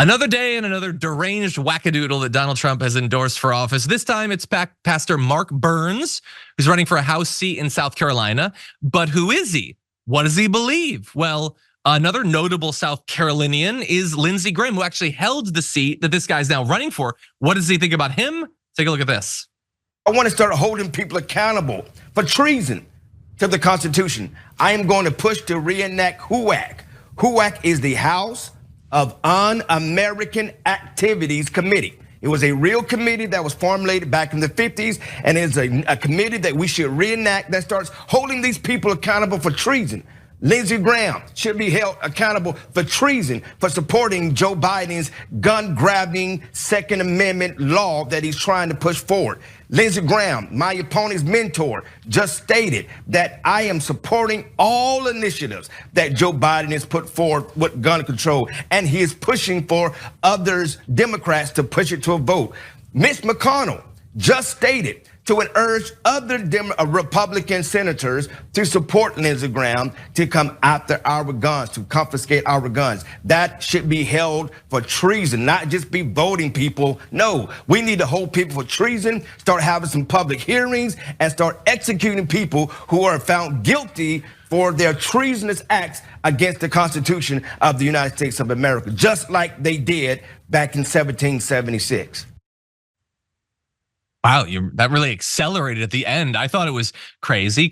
Another day and another deranged wackadoodle that Donald Trump has endorsed for office. This time it's Pastor Mark Burns, who's running for a House seat in South Carolina. But who is he? What does he believe? Well, another notable South Carolinian is Lindsey Graham, who actually held the seat that this guy's now running for. What does he think about him? Take a look at this. I want to start holding people accountable for treason to the Constitution. I am going to push to reenact HUAC. HUAC is the House of Un-American Activities Committee. It was a real committee that was formulated back in the 50s, and it's a committee that we should reenact that starts holding these people accountable for treason. Lindsey Graham should be held accountable for treason for supporting Joe Biden's gun-grabbing Second Amendment law that he's trying to push forward. Lindsey Graham, my opponent's mentor, just stated that I am supporting all initiatives that Joe Biden has put forward with gun control, and he is pushing for others, Democrats, to push it to a vote. Mitch McConnell just stated to urge other Republican senators to support Lindsey Graham to come after our guns, to confiscate our guns. That should be held for treason, not just be voting people. No, we need to hold people for treason, start having some public hearings, and start executing people who are found guilty for their treasonous acts against the Constitution of the United States of America, just like they did back in 1776. Wow, that really accelerated at the end. I thought it was crazy.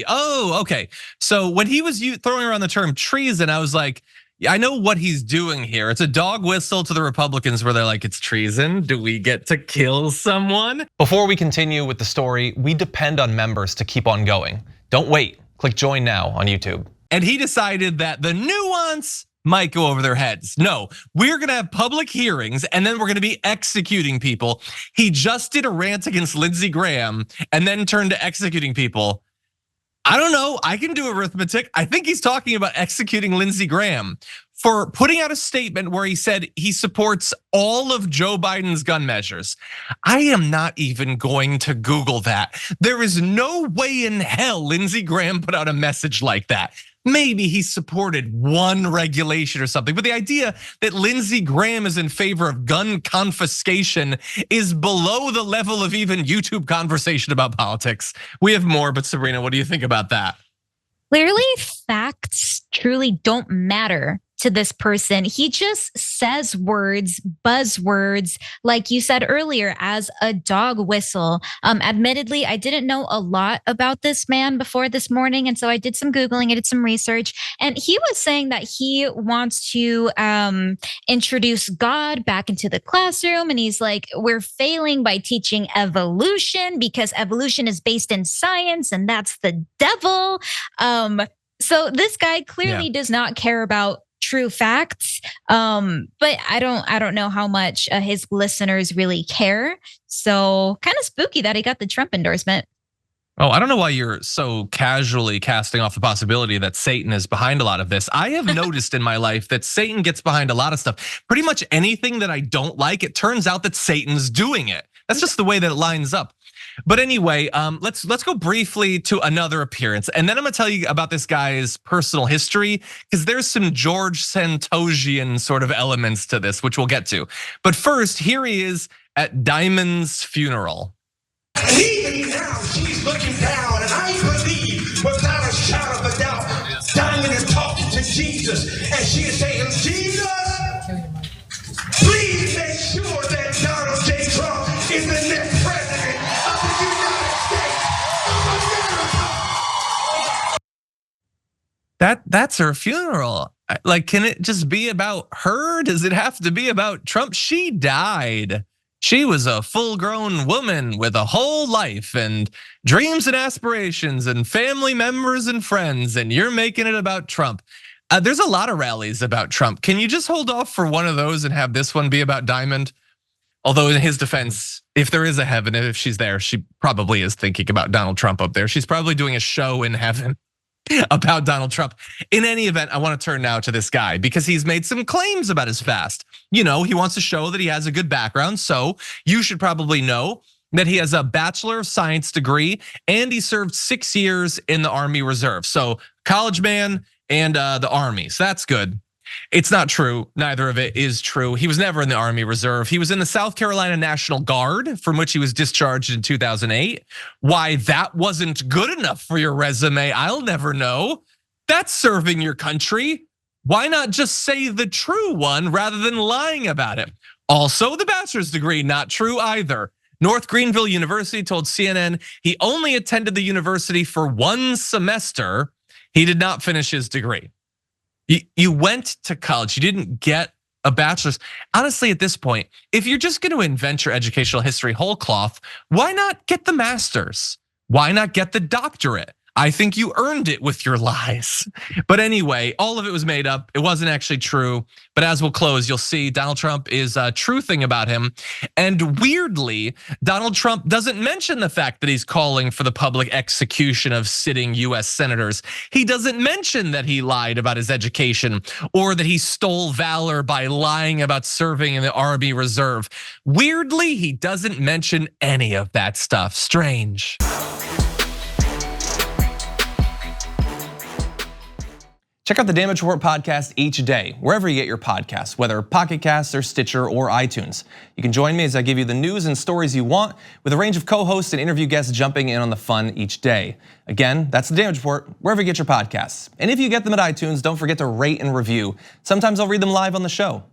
Oh, okay. So when he was throwing around the term treason, I was like, I know what he's doing here. It's a dog whistle to the Republicans where they're like, it's treason. Do we get to kill someone? Before we continue with the story, we depend on members to keep on going. Don't wait. Click join now on YouTube. And he decided that the nuance might go over their heads. No, we're gonna have public hearings and then we're gonna be executing people. He just did a rant against Lindsey Graham and then turned to executing people. I don't know, I can do arithmetic. I think he's talking about executing Lindsey Graham for putting out a statement where he said he supports all of Joe Biden's gun measures. I am not even going to Google that. There is no way in hell Lindsey Graham put out a message like that. Maybe he supported one regulation or something, but the idea that Lindsey Graham is in favor of gun confiscation is below the level of even YouTube conversation about politics. We have more, but Sabrina, what do you think about that? Clearly, facts truly don't matter to this person. He just says words, buzzwords, like you said earlier, as a dog whistle. Admittedly, I didn't know a lot about this man before this morning. And so I did some Googling, I did some research. And he was saying that he wants to introduce God back into the classroom. And he's like, we're failing by teaching evolution because evolution is based in science and that's the devil. So this guy clearly does not care about true facts, but I don't know how much his listeners really care. So kind of spooky that he got the Trump endorsement. Oh, I don't know why you're so casually casting off the possibility that Satan is behind a lot of this. I have noticed in my life that Satan gets behind a lot of stuff. Pretty much anything that I don't like, it turns out that Satan's doing it. That's just the way that it lines up. But anyway, let's go briefly to another appearance. And then I'm gonna tell you about this guy's personal history, because there's some George Santosian sort of elements to this, which we'll get to. But first, here he is at Diamond's funeral. And even now, she's looking down, and I believe without a shadow of a doubt, Diamond is talking to Jesus, and she is saying, Jesus, please make sure that Donald J. Trump is the next president of the United States of America. That's her funeral. Like, can it just be about her? Does it have to be about Trump? She died. She was a full-grown woman with a whole life and dreams and aspirations and family members and friends, and you're making it about Trump. There's a lot of rallies about Trump. Can you just hold off for one of those and have this one be about Diamond? Although in his defense, if there is a heaven, if she's there, she probably is thinking about Donald Trump up there. She's probably doing a show in heaven about Donald Trump. In any event, I want to turn now to this guy because he's made some claims about his past. You know, he wants to show that he has a good background. So you should probably know that he has a Bachelor of Science degree and he served 6 years in the Army Reserve. So college man and the Army, so that's good. It's not true. Neither of it is true. He was never in the Army Reserve. He was in the South Carolina National Guard, from which he was discharged in 2008. Why that wasn't good enough for your resume, I'll never know. That's serving your country. Why not just say the true one rather than lying about it? Also, the bachelor's degree, not true either. North Greenville University told CNN he only attended the university for 1 semester. He did not finish his degree. You went to college, you didn't get a bachelor's. Honestly, at this point, if you're just going to invent your educational history whole cloth, why not get the master's? Why not get the doctorate? I think you earned it with your lies. But anyway, all of it was made up. It wasn't actually true. But as we'll close, you'll see Donald Trump is truthing about him. And weirdly, Donald Trump doesn't mention the fact that he's calling for the public execution of sitting US senators. He doesn't mention that he lied about his education or that he stole valor by lying about serving in the Army Reserve. Weirdly, he doesn't mention any of that stuff. Strange. Check out the Damage Report podcast each day, wherever you get your podcasts, whether Pocket Casts or Stitcher or iTunes. You can join me as I give you the news and stories you want, with a range of co-hosts and interview guests jumping in on the fun each day. Again, that's the Damage Report, wherever you get your podcasts. And if you get them at iTunes, don't forget to rate and review. Sometimes I'll read them live on the show.